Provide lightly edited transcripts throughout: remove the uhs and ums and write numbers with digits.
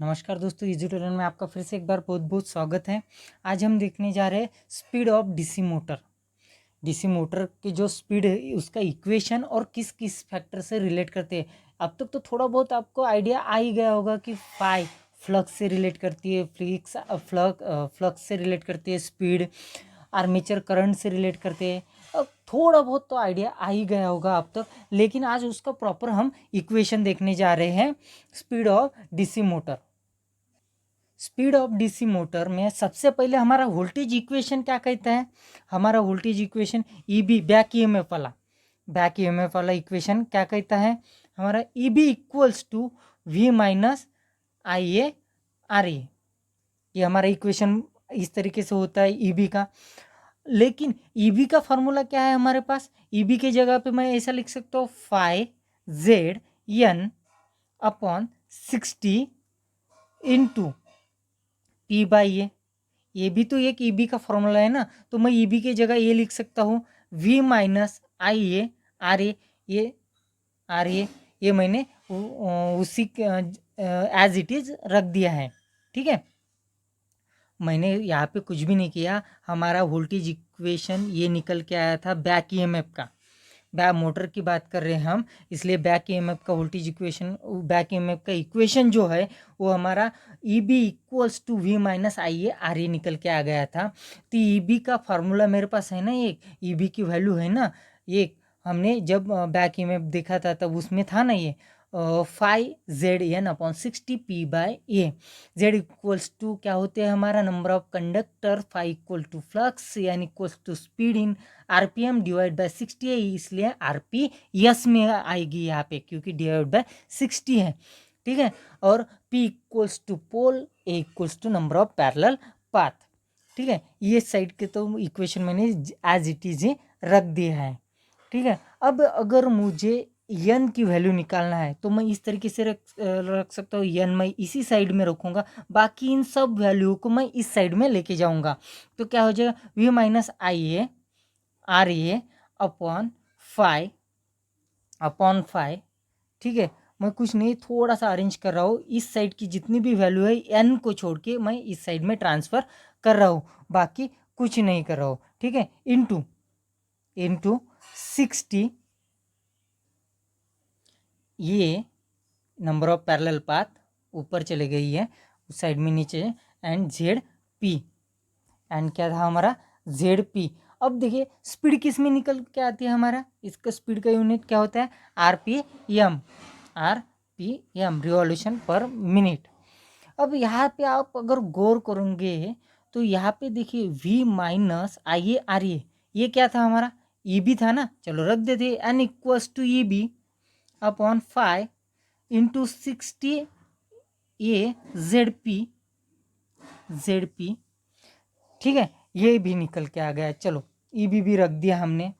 नमस्कार दोस्तों, easy tutorial में आपका फिर से एक बार बहुत बहुत स्वागत है। आज हम देखने जा रहे हैं speed of DC motor. DC motor की जो स्पीड है उसका इक्वेशन और किस किस फैक्टर से रिलेट करते हैं। अब तक तो थोड़ा बहुत आपको आइडिया आ ही गया होगा कि फाई फ्लक्स से रिलेट करती है, फ्लक्स से रिलेट करती है, स्पीड आर्मेचर करंट से रिलेट करते हैं। अब थोड़ा बहुत तो आइडिया आ ही गया होगा अब तक, लेकिन आज उसका प्रॉपर हम इक्वेशन देखने जा रहे हैं। Speed of DC motor, speed of DC motor में सबसे पहले हमारा वोल्टेज इक्वेशन क्या कहता है। हमारा voltage equation Eb back EMF वाला इक्वेशन क्या कहता है। हमारा EB equals to V minus I A R A, ये हमारा इक्वेशन इस तरीके से होता है ईबी का। लेकिन ईबी का फॉर्मूला क्या है हमारे पास। ईबी के जगह पे मैं ऐसा लिख सकता हूँ phi Z N upon 60 into P by A. ये भी तो एक ईबी का फॉर्मूला है ना, तो मैं ईबी की जगह ये लिख सकता हूँ V minus I A R A. ये मैंने उसी एज इट इज रख दिया है। ठीक है, मैंने यहाँ पे कुछ भी नहीं किया। हमारा वोल्टेज इक्वेशन ये निकल के आया था बैक ईएमएफ का। बैक मोटर की बात कर रहे हैं हम, इसलिए बैक ईएमएफ का वोल्टेज इक्वेशन, बैक ईएमएफ का इक्वेशन जो है वो हमारा EB equals to V minus I A R A निकल के आ गया था। तो ईबी का फार्मूला मेरे पास है ना, एक ईबी की वैल्यू है ना, ये हमने जब बैक ईएमएफ देखा था तब उसमें था ना ये five Z N upon 60 P by A. Z equals to क्या होते हैं हमारा number of conductor, five equal to flux N equals to speed in RPM divide by 60 है, इसलिए आरपी यस में आएगी यहाँ पे क्योंकि डिवाइड बाय 60 है। ठीक है, और P equals to pole, A equals to number of parallel path. ठीक है, ये साइड के तो इक्वेशन मैंने एज इट इज रख दिया है। ठीक है, अब अगर मुझे यन की वैल्यू निकालना है तो मैं इस तरीके से रख सकता हूँ। यन मैं इसी साइड में रखूँगा, बाकी इन सब वैल्यू को मैं इस साइड में लेके जाऊँगा। तो क्या हो जाएगा V minus I A R A upon five. ठीक है, मैं कुछ नहीं, थोड़ा सा अरेंज कर रहा हूँ। इस साइड की जितनी भी वैल्यू है एन को छोड़ के मैं इस साइड में ट्रांसफ़र कर रहा हूँ, बाकी कुछ नहीं कर रहा हूँ। ठीक है, इंटू 60, ये नंबर ऑफ पैरेलल पाथ ऊपर चले गई है उस साइड में नीचे, एंड जेड पी, एंड क्या था हमारा जेड पी। अब देखिए स्पीड किस में निकल के आती है हमारा, इसका स्पीड का यूनिट क्या होता है आरपीएम, रिवॉल्यूशन पर मिनट। अब यहाँ पे आप अगर गौर करेंगे तो यहाँ पे देखिए V minus I A R A, ये क्या था हमारा ईबी था ना, चलो रख देते N equals to EB upon 5 into 60 A Z P. ठीक है, ये भी निकल के आ गया। चलो ईबी भी रख दिया हमने,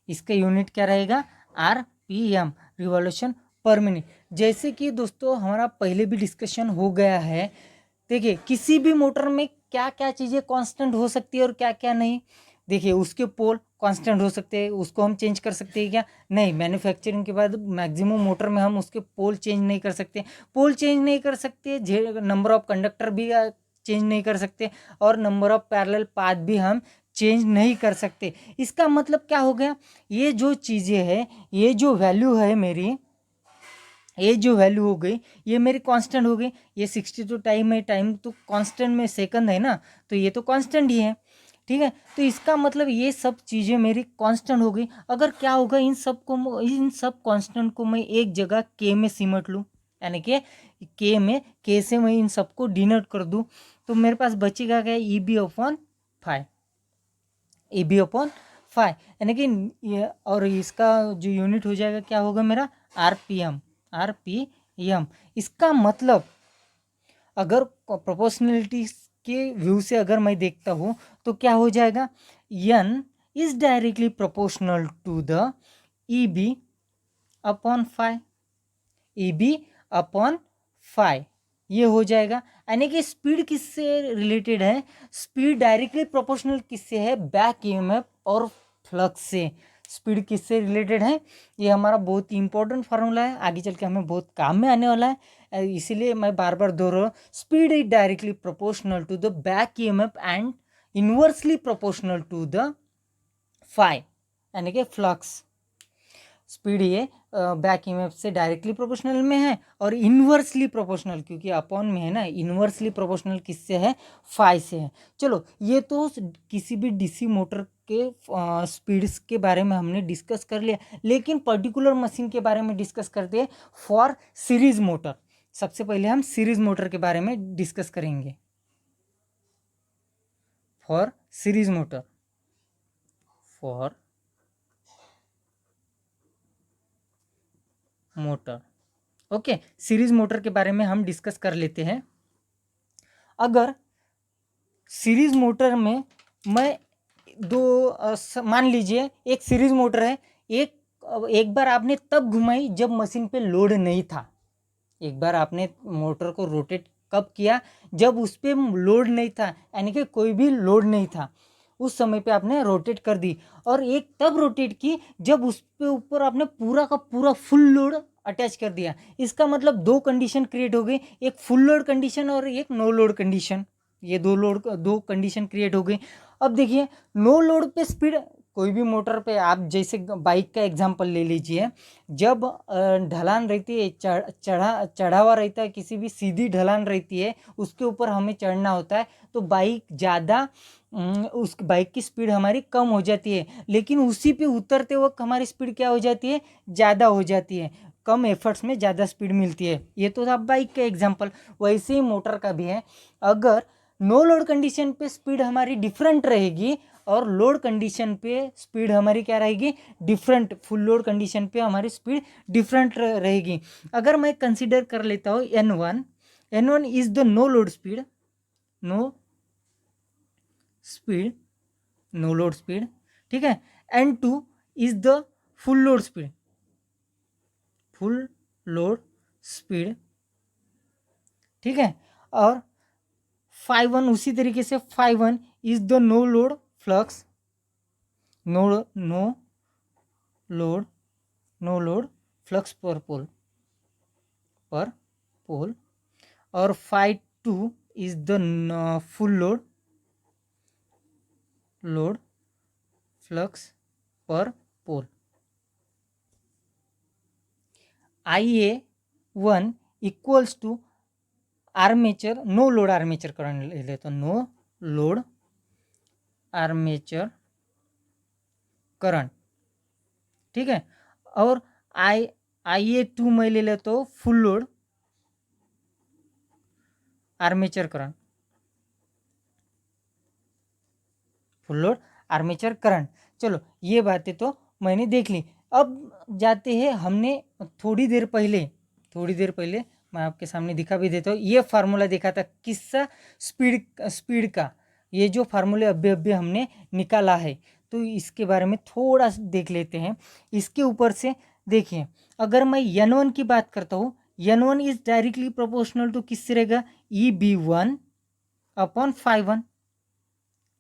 इसका यूनिट क्या रहेगा आरपीएम, रिवॉल्यूशन पर मिनट। जैसे कि दोस्तों हमारा पहले भी डिस्कशन हो गया है, देखिए किसी भी मोटर में क्या क्या चीज़ें कांस्टेंट हो सकती है और क्या क्या नहीं। देखिए उसके पोल कांस्टेंट हो सकते हैं, उसको हम चेंज कर सकते हैं क्या, नहीं। मैन्युफैक्चरिंग के बाद मैक्सिमम मोटर में हम उसके पोल चेंज नहीं कर सकते, नंबर ऑफ कंडक्टर भी चेंज नहीं कर सकते, और नंबर ऑफ पैरेलल पाथ भी हम चेंज नहीं कर सकते। इसका मतलब क्या हो गया, ये जो चीज़ें हैं, ये जो वैल्यू है मेरी, ये जो वैल्यू हो गई ये मेरी कांस्टेंट हो गई। ये 60 तो टाइम है, टाइम तो कांस्टेंट में सेकंड है ना, तो ये तो कांस्टेंट ही है। ठीक है, तो इसका मतलब ये सब चीज़ें मेरी कांस्टेंट हो गई। अगर क्या होगा इन सब कांस्टेंट को मैं एक जगह के में सिमट लूँ, यानी कि के से मैं इन सबको डिनोट कर दूँ, तो मेरे पास बचेगा क्या ईबी अपॉन 5, यानी कि और इसका जो यूनिट हो जाएगा क्या होगा मेरा आरपीएम। इसका मतलब अगर प्रोपोर्शनलिटी के व्यू से अगर मैं देखता हूँ तो क्या हो जाएगा, N is directly proportional to the EB upon 5, ये हो जाएगा। यानी कि स्पीड किससे रिलेटेड है, स्पीड डायरेक्टली प्रोपोर्शनल किससे है बैक ईएमएफ और फ्लक्स से। स्पीड किससे रिलेटेड है, ये हमारा बहुत ही इंपॉर्टेंट फार्मूला है, आगे चल के हमें बहुत काम में आने वाला है, इसीलिए मैं बार बार दोहरा रहा हूँ। Speed is directly proportional to the back EMF and inversely proportional to the phi, यानी कि फ्लक्स। स्पीड ये बैक ईएमएफ से डायरेक्टली प्रोपोर्शनल में है और इन्वर्सली प्रोपोर्शनल, क्योंकि अपॉन में है ना, इन्वर्सली प्रोपोर्शनल किससे है, फाई से है। चलो ये तो किसी भी डीसी मोटर के स्पीड्स के बारे में हमने डिस्कस कर लिया, लेकिन पर्टिकुलर मशीन के बारे में डिस्कस करते हैं फॉर सीरीज मोटर। सबसे पहले हम सीरीज मोटर के बारे में डिस्कस करेंगे। For series motor, for motor, okay, series motor के बारे में हम डिस्कस कर लेते हैं। अगर सीरीज मोटर में मैं मान लीजिए एक सीरीज मोटर है, एक बार आपने तब घुमाई जब मशीन पे लोड नहीं था। एक बार आपने मोटर को रोटेट कब किया, जब उस पर लोड नहीं था, यानी कि कोई भी लोड नहीं था, उस समय पे आपने रोटेट कर दी। और एक तब रोटेट की जब उस पे ऊपर आपने पूरा का पूरा फुल लोड अटैच कर दिया। इसका मतलब दो कंडीशन क्रिएट हो गई, एक फुल लोड कंडीशन और एक नो लोड कंडीशन। ये दो कंडीशन क्रिएट हो गई। अब देखिए नो लोड पे स्पीड, कोई भी मोटर पे आप जैसे बाइक का एग्जांपल ले लीजिए, जब ढलान रहती है, चढ़ा हुआ रहता है, किसी भी सीधी ढलान रहती है, उसके ऊपर हमें चढ़ना होता है, तो बाइक ज़्यादा उस बाइक की स्पीड हमारी कम हो जाती है, लेकिन उसी पे उतरते वक्त हमारी स्पीड क्या हो जाती है, ज़्यादा हो जाती है, कम एफर्ट्स में ज़्यादा स्पीड मिलती है। ये तो था बाइक का एग्जांपल। वैसे ही मोटर का भी है। अगर नो लोड कंडीशन पे स्पीड हमारी डिफरेंट रहेगी और लोड कंडीशन पे स्पीड हमारी क्या रहेगी, डिफरेंट। फुल लोड कंडीशन पे हमारी स्पीड डिफरेंट रहेगी। अगर मैं कंसीडर कर लेता हूँ N1 is the no load speed, no load speed, ठीक है। N2 is the full load speed, ठीक है। और phi1 उसी तरीके से phi1 is the no load flux, no load flux per pole. और phi2 is the full load flux per pole. IA1 equals to armature, no load armature current ले ले, तो नो लोड आर्मेचर करंट, ठीक है। और IA2 में ले ले तो फुल लोड आर्मेचर करंट, चलो ये बातें तो मैंने देख ली। अब जाते हैं, हमने थोड़ी देर पहले मैं आपके सामने दिखा भी देता हूँ, ये फार्मूला देखा था किसका, स्पीड का। ये जो फार्मूले अभी हमने निकाला है, तो इसके बारे में थोड़ा देख लेते हैं। इसके ऊपर से देखिए, अगर मैं N1 की बात करता हूँ, N1 is directly proportional to किससे रहेगा, EB1 अपॉन phi1,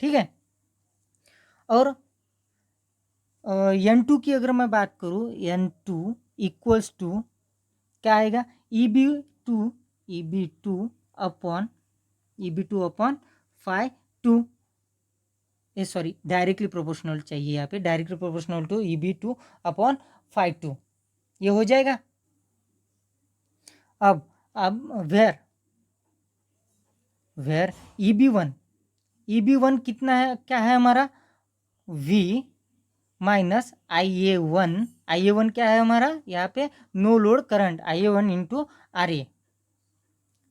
ठीक है। और N2 की अगर मैं बात करूँ, N2 इक्वल्स टू क्या आएगा, EB2 upon phi2, sorry directly proportional चाहिए यहाँ पे, directly proportional to EB2 upon phi2, ये हो जाएगा। अब वेयर EB1 कितना है, क्या है हमारा, V माइनस IA1 क्या है हमारा यहाँ पे, no load current, IA1 into RA,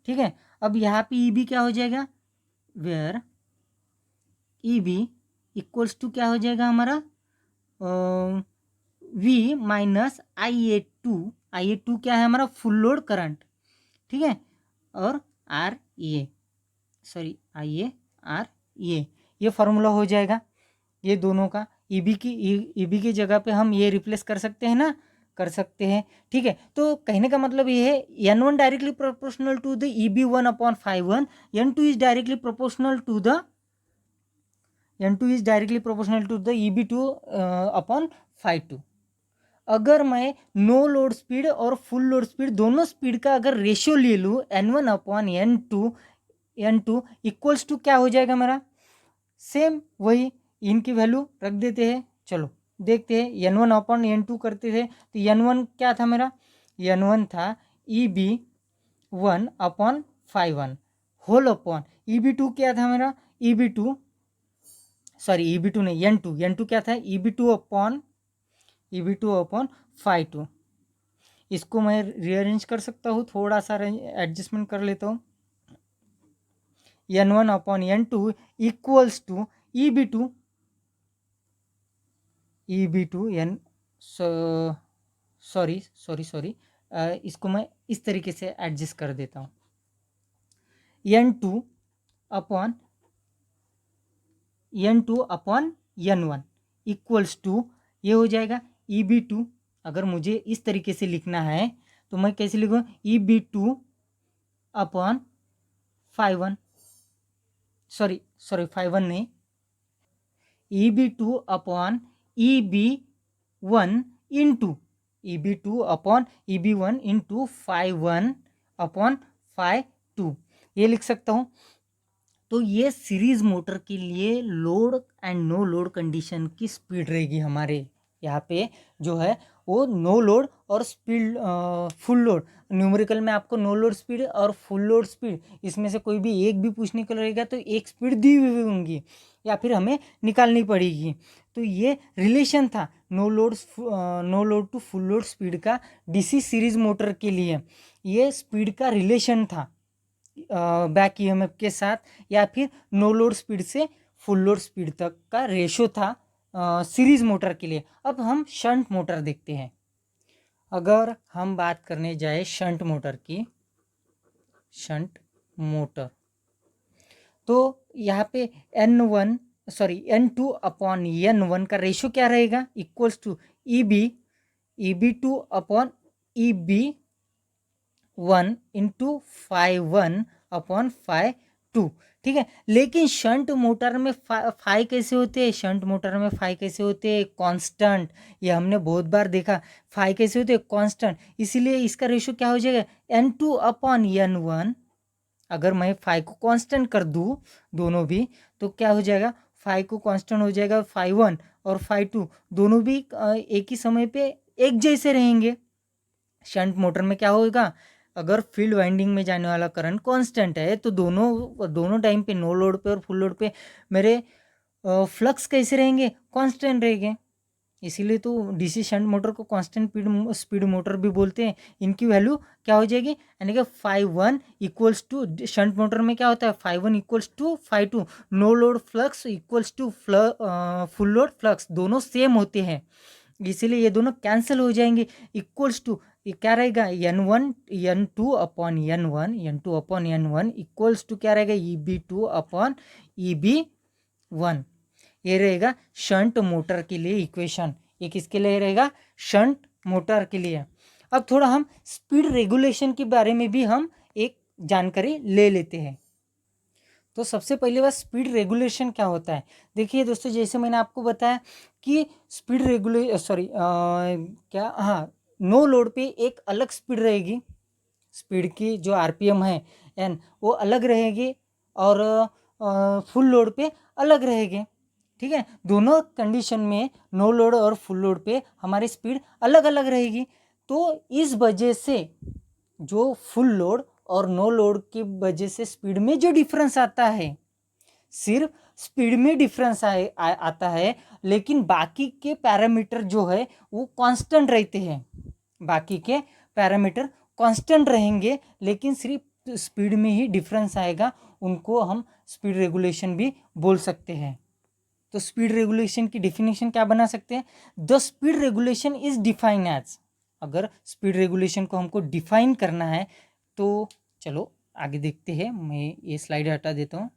ठीक है। अब यहाँ पे EB क्या हो जाएगा, वेयर EB इक्वल्स टू क्या हो जाएगा हमारा, V माइनस IA2 क्या है हमारा, फुल लोड करंट, ठीक है। और IA ये फार्मूला हो जाएगा ये दोनों का। EB की जगह पे हम ये रिप्लेस कर सकते हैं ना, कर सकते हैं, ठीक है। तो कहने का मतलब ये है, N1 directly proportional to the EB1 upon phi1, N2 is directly proportional to the EB2 upon phi2। अगर मैं नो लोड स्पीड और फुल लोड स्पीड दोनों स्पीड का अगर रेशियो ले लूँ N1/N2 इक्वल्स टू क्या हो जाएगा मेरा, सेम वही इनकी वैल्यू रख देते हैं। चलो देखते हैं, N1/N2 करते थे तो N1 क्या था मेरा, N1 था EB1/phi1 होल अपॉन EB2 क्या था मेरा, EB2 नहीं, N2 क्या था, EB2/phi2। इसको मैं रीअरेंज कर सकता हूँ, थोड़ा सा एडजस्टमेंट कर लेता हूँ। N1/N2 equals to EB2 N sorry, इसको मैं इस तरीके से एडजस्ट कर देता हूँ। N2/N1 इक्वल्स टू ये हो जाएगा EB2। अगर मुझे इस तरीके से लिखना है तो मैं कैसे लिखूँ, EB2/phi1, सॉरी phi1 नहीं, EB2/EB1 into EB2/EB1 into phi1/phi2 ये लिख सकता हूँ। तो ये सीरीज मोटर के लिए load and no load condition की स्पीड रहेगी हमारे यहाँ पे जो है वो नो लोड और स्पीड फुल लोड। न्यूमेरिकल में आपको नो लोड स्पीड और फुल लोड स्पीड इसमें से कोई भी एक भी पूछने को रहेगा तो एक स्पीड दी हुई होंगी या फिर हमें निकालनी पड़ेगी। तो ये रिलेशन था no load to full load speed का डीसी सीरीज मोटर के लिए, ये स्पीड का रिलेशन था बैक ईएमएफ के साथ या फिर नो लोड स्पीड से फुल लोड स्पीड तक का रेशो था सीरीज मोटर के लिए। अब हम शंट मोटर देखते हैं। अगर हम बात करने जाए शंट मोटर की, शंट मोटर तो यहाँ पे N2/N1 का रेशो क्या रहेगा, equals to EB2/EB1 into phi1/phi2। ठीक है, लेकिन शंट मोटर में फाई कैसे होते हैं, शंट मोटर में फाई कैसे होते हैं, कांस्टेंट। ये हमने बहुत बार देखा, फाई कैसे होते हैं, कांस्टेंट। इसीलिए इसका रेशो क्या हो जाएगा, N2/N1। अगर मैं फाई को कांस्टेंट कर दूँ दोनों भी तो क्या हो जाएगा, फाई को कांस्टेंट हो जाएगा, phi1 और phi2 दोनों भी एक ही समय पे एक जैसे रहेंगे। शंट मोटर में क्या होगा, अगर फील्ड वाइंडिंग में जाने वाला करंट कांस्टेंट है तो दोनों टाइम पे नो लोड पे और फुल लोड पे मेरे फ्लक्स कैसे रहेंगे, कांस्टेंट रहेंगे। इसीलिए तो डीसी शंट मोटर को कांस्टेंट स्पीड मोटर भी बोलते हैं। इनकी वैल्यू क्या हो जाएगी, यानी कि phi1 equals to, shunt motor में क्या होता है, phi1 equals to phi2, no load flux equals to full load flux, दोनों सेम होते हैं इसीलिए ये दोनों कैंसिल हो जाएंगे। इक्वल्स टू ये क्या रहेगा, N2/N1 इक्वल्स टू क्या रहेगा, EB2/EB1। ये रहेगा शंट मोटर के लिए इक्वेशन। ये किसके लिए रहेगा, शंट मोटर के लिए। अब थोड़ा हम स्पीड रेगुलेशन के बारे में भी हम एक जानकारी ले लेते हैं। तो सबसे पहले बात स्पीड रेगुलेशन क्या होता है। देखिए दोस्तों, जैसे मैंने आपको बताया कि स्पीड नो लोड पे एक अलग स्पीड रहेगी, स्पीड की जो आरपीएम है एन वो अलग रहेगी और फुल लोड पे अलग रहेगी। ठीक है, दोनों कंडीशन में नो लोड और फुल लोड पे हमारी स्पीड अलग अलग रहेगी। तो इस वजह से जो फुल लोड और नो लोड की वजह से स्पीड में जो डिफरेंस आता है, सिर्फ स्पीड में डिफरेंस आता है, लेकिन बाकी के पैरामीटर जो है वो कांस्टेंट रहते हैं। बाकी के पैरामीटर कांस्टेंट रहेंगे लेकिन सिर्फ स्पीड में ही डिफरेंस आएगा, उनको हम स्पीड रेगुलेशन भी बोल सकते हैं। तो स्पीड रेगुलेशन की डेफिनेशन क्या बना सकते हैं, the speed regulation is define as. अगर स्पीड रेगुलेशन को हमको डिफाइन करना है तो चलो आगे देखते हैं। मैं ये स्लाइड हटा देता हूँ।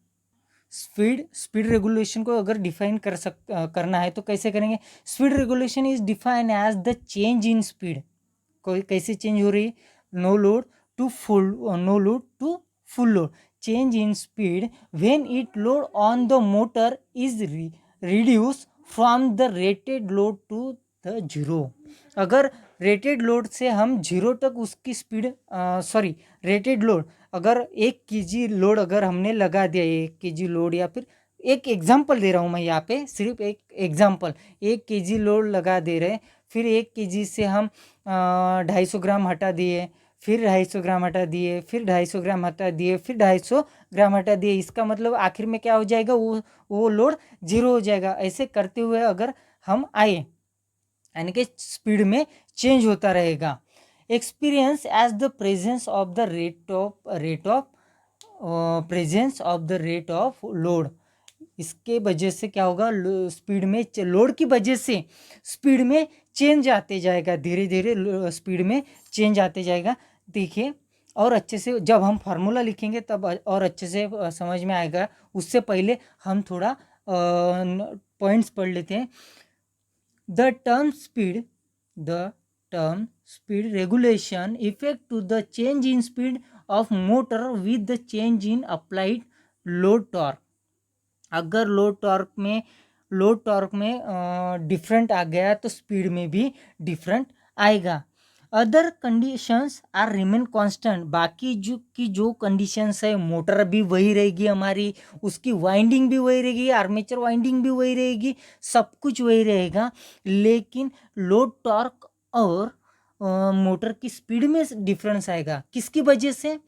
स्पीड रेगुलेशन को अगर डिफाइन करना है तो कैसे करेंगे, speed regulation is define as the change in speed. कोई कैसे चेंज हो रही है, no load to full load, change in speed when it load on the motor is reduced from the rated load to the zero. अगर rated load से हम zero तक उसकी स्पीड रेटेड लोड अगर 1 kg लोड अगर हमने लगा दिया, 1 kg लोड, या फिर एक एग्जांपल दे रहा हूँ मैं यहाँ पे, सिर्फ एक एग्जांपल, 1 kg लोड लगा दे रहे, फिर 1 kg से हम 250 ग्राम हटा दिए, फिर 250 ग्राम हटा दिए, फिर 250 ग्राम हटा दिए, फिर 250 ग्राम हटा दिए, इसका मतलब आखिर में क्या हो जाएगा, वो लोड जीरो हो जाएगा। ऐसे करते हुए अगर हम आए, यानी कि स्पीड में चेंज होता रहेगा। Experience as the presence of the rate of load, इसके वजह से क्या होगा, स्पीड में लोड की वजह से स्पीड में चेंज आते जाएगा, धीरे धीरे स्पीड में चेंज आते जाएगा। देखिए, और अच्छे से जब हम फार्मूला लिखेंगे तब और अच्छे से समझ में आएगा। उससे पहले हम थोड़ा पॉइंट्स पढ़ लेते हैं। The term speed regulation effect to the change in speed of motor with the change in applied load torque. अगर लोड टॉर्क में डिफरेंट आ गया तो स्पीड में भी डिफरेंट आएगा। Other conditions are remain constant, बाकी जो कंडीशंस है, मोटर भी वही रहेगी हमारी, उसकी वाइंडिंग भी वही रहेगी, आर्मेचर वाइंडिंग भी वही रहेगी, सब कुछ वही रहेगा, लेकिन लोड टॉर्क और मोटर की स्पीड में डिफरेंस आएगा। किसकी वजह से?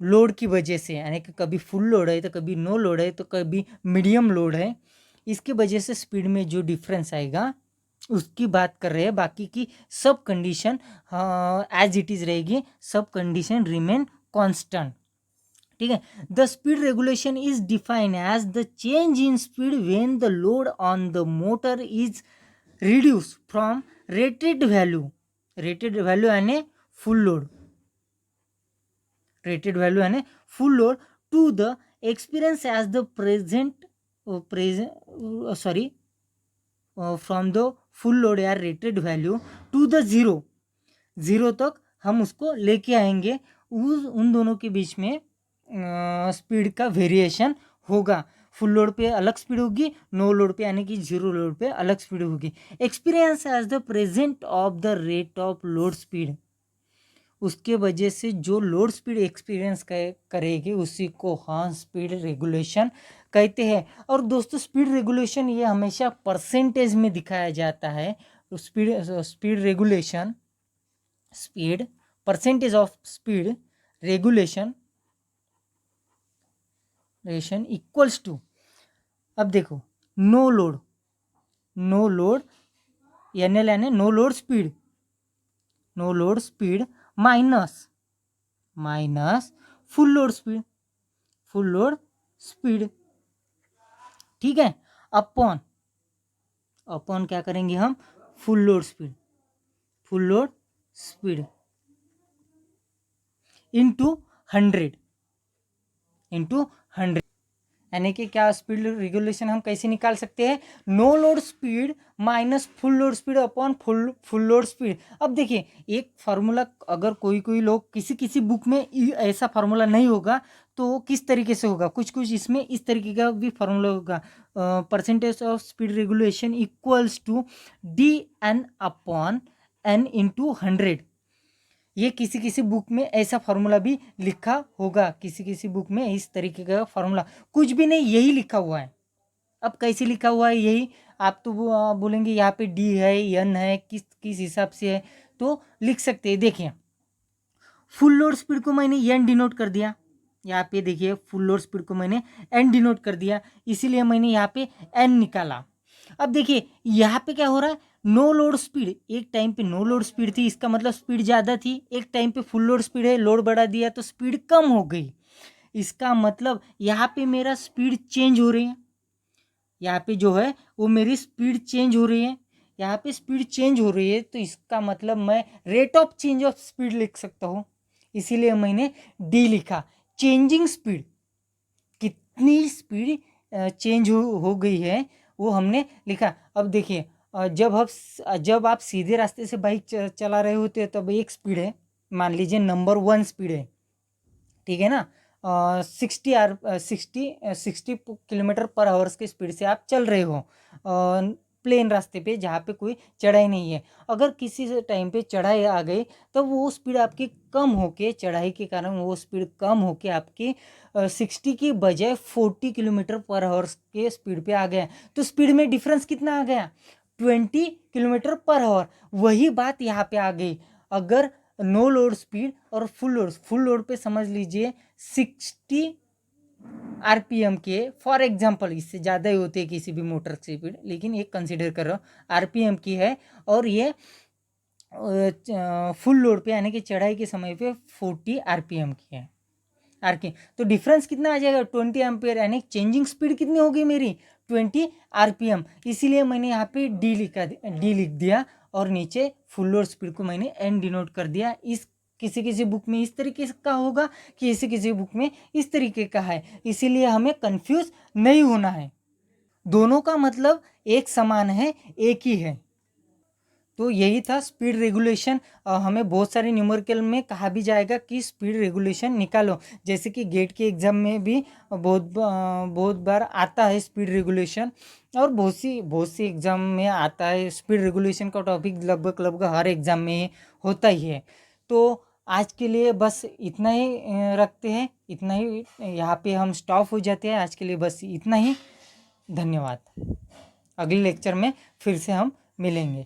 लोड की वजह से, यानी कि कभी फुल लोड है तो कभी नो लोड है तो कभी मीडियम लोड है, इसकी वजह से स्पीड में जो डिफरेंस आएगा उसकी बात कर रहे हैं। बाकी की सब कंडीशन एज इट इज रहेगी, सब कंडीशन रिमेन कांस्टेंट। ठीक है। The speed regulation is defined as the change in speed when the load on the motor is reduce from rated value यानी फुल लोड, रेटेड वैल्यू यानी full load, to the experience as the from the full load या rated value to the zero तक हम उसको लेके आएंगे। उन दोनों के बीच में स्पीड का वेरिएशन होगा। फुल लोड पे अलग स्पीड होगी, नो लोड पे यानी कि जीरो लोड पे अलग स्पीड होगी। Experience as the present of the rate of load speed, उसके वजह से जो लोड स्पीड एक्सपीरियंस करेगी उसी को हाँ स्पीड रेगुलेशन कहते हैं। और दोस्तों, स्पीड रेगुलेशन ये हमेशा परसेंटेज में दिखाया जाता है। Speed regulation, percentage of speed regulation equals to, अब देखो, नो लोड NL यानी no load speed minus full load speed, ठीक है, अपॉन क्या करेंगे हम, फुल लोड स्पीड इंटू 100, यानी कि क्या स्पीड रेगुलेशन हम कैसे निकाल सकते हैं, no load speed minus full load speed upon full load speed. अब देखिए, एक फार्मूला अगर कोई लोग किसी बुक में ऐसा फार्मूला नहीं होगा तो किस तरीके से होगा, कुछ इसमें इस तरीके का भी फार्मूला होगा। Percentage of speed regulation equals to DN upon N into 100। ये किसी बुक में ऐसा फार्मूला भी लिखा होगा, किसी बुक में इस तरीके का फार्मूला, कुछ भी नहीं, यही लिखा हुआ है। अब कैसे लिखा हुआ है यही, आप तो बोलेंगे यहाँ पे D है, N है, किस हिसाब से है, तो लिख सकते हैं। देखिए, फुल लोड स्पीड को मैंने N डिनोट कर दिया, यहाँ पे देखिए फुल लोड स्पीड को मैंने N डिनोट कर दिया, इसीलिए मैंने यहाँ पे N निकाला। अब देखिए यहाँ पे क्या हो रहा है, नो लोड स्पीड, एक टाइम पे नो लोड स्पीड थी, इसका मतलब स्पीड ज़्यादा थी, एक टाइम पे फुल लोड स्पीड है, लोड बढ़ा दिया तो स्पीड कम हो गई, इसका मतलब यहाँ पे मेरा स्पीड चेंज हो रही है, यहाँ पे जो है वो मेरी स्पीड चेंज हो रही है, यहाँ पे स्पीड चेंज हो रही है, तो इसका मतलब मैं rate of change of speed लिख सकता हूँ, इसीलिए मैंने D लिखा। चेंजिंग स्पीड, कितनी स्पीड चेंज हो गई है वो हमने लिखा। अब देखिए, जब आप सीधे रास्ते से बाइक चला रहे होते हैं तब एक स्पीड है, मान लीजिए नंबर 1 स्पीड है, ठीक है ना, 60 किलोमीटर पर आवर्स की स्पीड से आप चल रहे हो, प्लेन रास्ते पे जहाँ पे कोई चढ़ाई नहीं है। अगर किसी से टाइम पे चढ़ाई आ गई तो वो स्पीड आपकी कम होके, चढ़ाई के कारण वो स्पीड कम होके आपकी 60 की बजाय 40 किलोमीटर पर आवर के स्पीड पे आ गया। तो स्पीड में डिफरेंस कितना आ गया? 20 किलोमीटर पर आवर। वही बात यहाँ पे आ गई। अगर नो लोड स्पीड और फुल लोड पे समझ लीजिए 60 आरपीएम के, फॉर एग्जांपल इससे ज़्यादा ही होती है किसी भी मोटर की स्पीड, लेकिन ये कंसिडर कर रहा हूँ आरपीएम की है, और ये फुल लोड पे यानी कि चढ़ाई के समय पे 40 आरपीएम की है। आरके तो डिफरेंस कितना आ जाएगा? 20 एम्पियर, यानी चेंजिंग स्पीड कितनी होगी मेरी? 20 आरपीएम। इसीलिए मैंने यहाँ पे डी लिख दिया, और नीचे फुल लोड स्पीड को मैंने एन डिनोट कर दिया। इस किसी किसी बुक में इस तरीके का होगा, किसी किसी बुक में इस तरीके का है, इसीलिए हमें कंफ्यूज नहीं होना है। दोनों का मतलब एक समान है, एक ही है। तो यही था स्पीड रेगुलेशन। हमें बहुत सारे न्यूमेरिकल में कहा भी जाएगा कि स्पीड रेगुलेशन निकालो, जैसे कि गेट के एग्ज़ाम में भी बहुत बार आता है स्पीड रेगुलेशन, और बहुत सी एग्ज़ाम में आता है स्पीड रेगुलेशन का टॉपिक। लगभग हर एग्ज़ाम में होता ही है। तो आज के लिए बस इतना ही रखते हैं, इतना ही यहाँ पे हम स्टॉप हो जाते हैं। आज के लिए बस इतना ही। धन्यवाद। अगले लेक्चर में फिर से हम मिलेंगे।